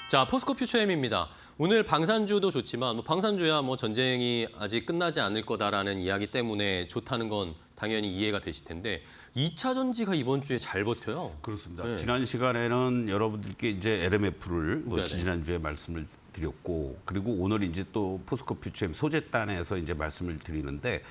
자, 포스코 퓨처엠입니다. 오늘 방산주도 좋지만 방산주야 전쟁이 아직 끝나지 않을 거다라는 이야기 때문에 좋다는 건 당연히 이해가 되실 텐데 2차 전지가 이번 주에 잘 버텨요. 그렇습니다. 네. 지난 시간에는 여러분들께 이제 LMF를 네네. 지난주에 말씀을 드렸고, 그리고 오늘 이제 또 포스코 퓨처엠 소재단에서 이제 말씀을 드리는데,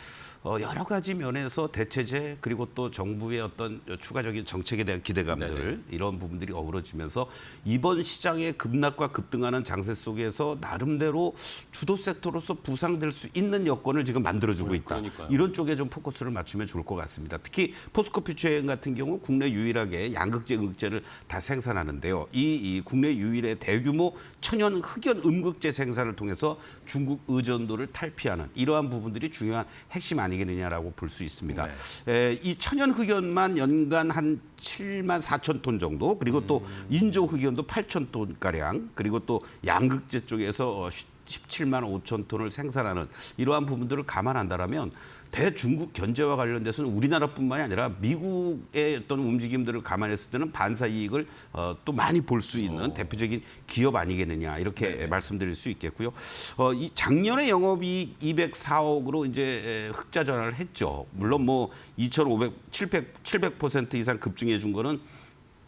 여러 가지 면에서 대체제 그리고 또 정부의 어떤 추가적인 정책에 대한 기대감들, 네네. 이런 부분들이 어우러지면서 이번 시장의 급락과 급등하는 장세 속에서 나름대로 주도 섹터로서 부상될 수 있는 여건을 지금 만들어주고 있다. 그러니까요. 이런 쪽에 좀 포커스를 맞추면 좋을 것 같습니다. 특히 포스코 퓨처엠 같은 경우 국내 유일하게 양극재, 음극재를 다 생산하는데요. 이 국내 유일의 대규모 천연 흑연 음극재 생산을 통해서 중국 의존도를 탈피하는 이러한 부분들이 중요한 핵심 아니겠느냐라고 볼 수 있습니다. 이 천연 흑연만 연간 한 7만 4천 톤 정도, 그리고 또 인조 흑연도 8천 톤 가량, 그리고 또 양극재 쪽에서 17만 5천 톤을 생산하는 이러한 부분들을 감안한다라면 대중국 견제와 관련돼서는 우리나라뿐만이 아니라 미국의 어떤 움직임들을 감안했을 때는 반사 이익을 또 많이 볼 수 있는 대표적인 기업 아니겠느냐, 이렇게 말씀드릴 수 있겠고요. 이 작년에 영업이익 204억으로 이제 흑자 전환을 했죠. 물론 700% 이상 급증해 준 거는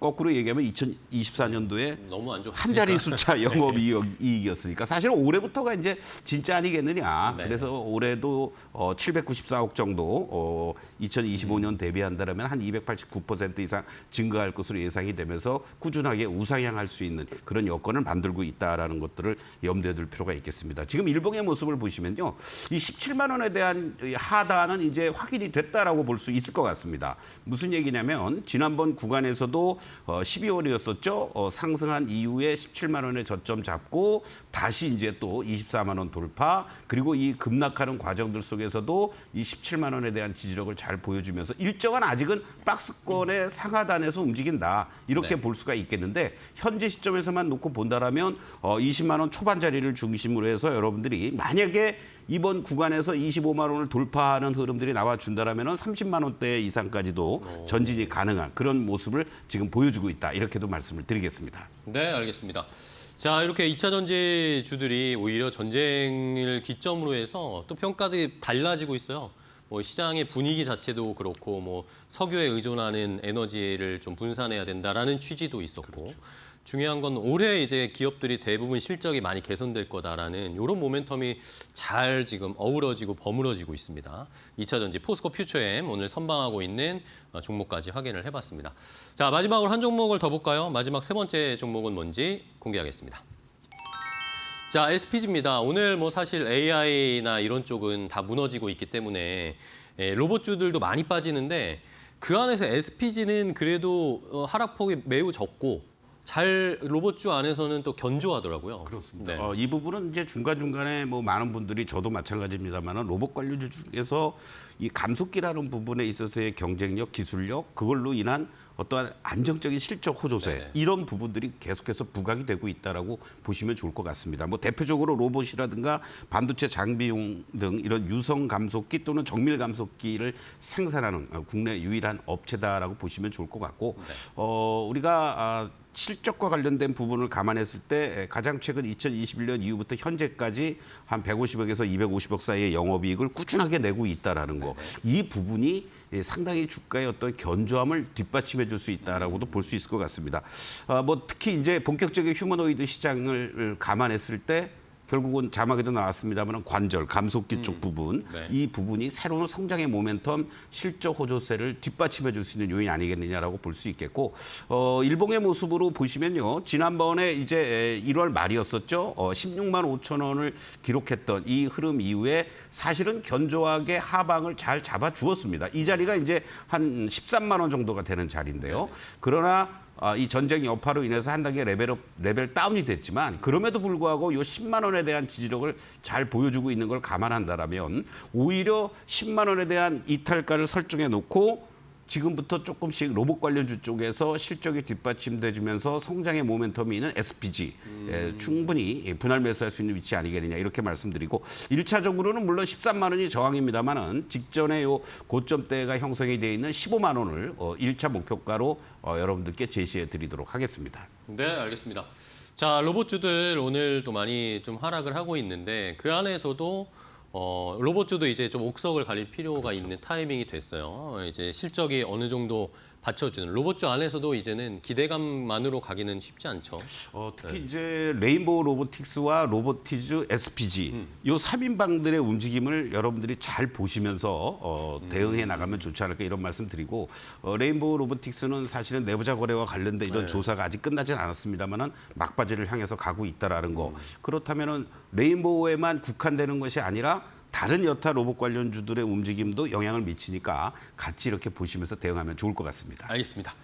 거꾸로 얘기하면 2024년도에 너무 안 좋았으니까. 한 자리 숫자 영업이익이었으니까 사실은 올해부터가 이제 진짜 아니겠느냐. 네. 그래서 올해도 794억 정도 2025년 대비한다면 한 289% 이상 증가할 것으로 예상이 되면서 꾸준하게 우상향할 수 있는 그런 여건을 만들고 있다라는 것들을 염두에 둘 필요가 있겠습니다. 지금 일봉의 모습을 보시면요, 이 17만 원에 대한 하단은 이제 확인이 됐다라고 볼 수 있을 것 같습니다. 무슨 얘기냐면 지난번 구간에서도 12월이었었죠. 상승한 이후에 17만 원에 저점 잡고 다시 이제 또 24만 원 돌파, 그리고 이 급락하는 과정들 속에서도 이 17만 원에 대한 지지력을 잘 보여주면서 일정한 아직은 박스권의 상하단에서 움직인다, 이렇게 네. 볼 수가 있겠는데, 현재 시점에서만 놓고 본다라면 20만 원 초반 자리를 중심으로 해서 여러분들이 만약에 이번 구간에서 25만 원을 돌파하는 흐름들이 나와준다라면 30만 원대 이상까지도 전진이 가능한 그런 모습을 지금 보여주고 있다, 이렇게도 말씀을 드리겠습니다. 네, 알겠습니다. 자, 이렇게 2차 전지주들이 오히려 전쟁을 기점으로 해서 또 평가들이 달라지고 있어요. 시장의 분위기 자체도 그렇고 석유에 의존하는 에너지를 좀 분산해야 된다라는 취지도 있었고, 그렇죠. 중요한 건 올해 이제 기업들이 대부분 실적이 많이 개선될 거다라는 이런 모멘텀이 잘 지금 어우러지고 버무러지고 있습니다. 2차 전지 포스코 퓨처엠 오늘 선방하고 있는 종목까지 확인을 해봤습니다. 자, 마지막으로 한 종목을 더 볼까요? 마지막 세 번째 종목은 뭔지 공개하겠습니다. 자, SPG입니다. 오늘 사실 AI나 이런 쪽은 다 무너지고 있기 때문에 로봇주들도 많이 빠지는데 그 안에서 SPG는 그래도 하락폭이 매우 적고 로봇주 안에서는 또 견조하더라고요. 그렇습니다. 네. 이 부분은 이제 중간중간에 많은 분들이, 저도 마찬가지입니다만, 로봇 관련주 중에서 이 감속기라는 부분에 있어서의 경쟁력, 기술력, 그걸로 인한 어떠한 안정적인 실적 호조세, 네. 이런 부분들이 계속해서 부각이 되고 있다라고 보시면 좋을 것 같습니다. 대표적으로 로봇이라든가 반도체 장비용 등 이런 유성 감속기 또는 정밀 감속기를 생산하는 국내 유일한 업체다라고 보시면 좋을 것 같고, 우리가 실적과 관련된 부분을 감안했을 때 가장 최근 2021년 이후부터 현재까지 한 150억에서 250억 사이의 영업이익을 꾸준하게 내고 있다라는 거, 이 부분이 상당히 주가의 어떤 견조함을 뒷받침해 줄 수 있다라고도 볼 수 있을 것 같습니다. 특히 이제 본격적인 휴머노이드 시장을 감안했을 때 결국은 자막에도 나왔습니다만 관절, 감속기 쪽 부분, 네. 이 부분이 새로운 성장의 모멘텀, 실적 호조세를 뒷받침해 줄 수 있는 요인이 아니겠느냐라고 볼 수 있겠고, 일봉의 모습으로 보시면요, 지난번에 이제 1월 말이었었죠. 16만 5천 원을 기록했던 이 흐름 이후에 사실은 견조하게 하방을 잘 잡아 주었습니다. 이 자리가 이제 한 13만 원 정도가 되는 자리인데요. 그러나 이 전쟁 여파로 인해서 한 단계 레벨 다운이 됐지만, 그럼에도 불구하고 이 10만 원에 대한 지지력을 잘 보여주고 있는 걸 감안한다라면 오히려 10만 원에 대한 이탈가를 설정해 놓고 지금부터 조금씩 로봇 관련주 쪽에서 실적이 뒷받침돼주면서 성장의 모멘텀이 있는 SPG 충분히 분할 매수할 수 있는 위치 아니겠느냐, 이렇게 말씀드리고, 1차적으로는 물론 13만 원이 저항입니다만은 직전에 요 고점대가 형성이 되어 있는 15만 원을 1차 목표가로 여러분들께 제시해 드리도록 하겠습니다. 네, 알겠습니다. 자, 로봇주들 오늘 또 많이 좀 하락을 하고 있는데 그 안에서도 로봇주도 이제 좀 옥석을 가릴 필요가 있는 타이밍이 됐어요. 이제 실적이 어느 정도 받쳐주는 로봇주 안에서도 이제는 기대감만으로 가기는 쉽지 않죠. 특히 이제 레인보우 로보틱스와 로보티즈 SPG 요 3인방들의 움직임을 여러분들이 잘 보시면서 대응해 나가면 좋지 않을까 이런 말씀 드리고 레인보우 로보틱스는 사실은 내부자 거래와 관련된 이런 조사가 아직 끝나진 않았습니다만은 막바지를 향해서 가고 있다라는 거. 그렇다면은 레인보우에만 국한되는 것이 아니라 다른 여타 로봇 관련주들의 움직임도 영향을 미치니까 같이 이렇게 보시면서 대응하면 좋을 것 같습니다. 알겠습니다.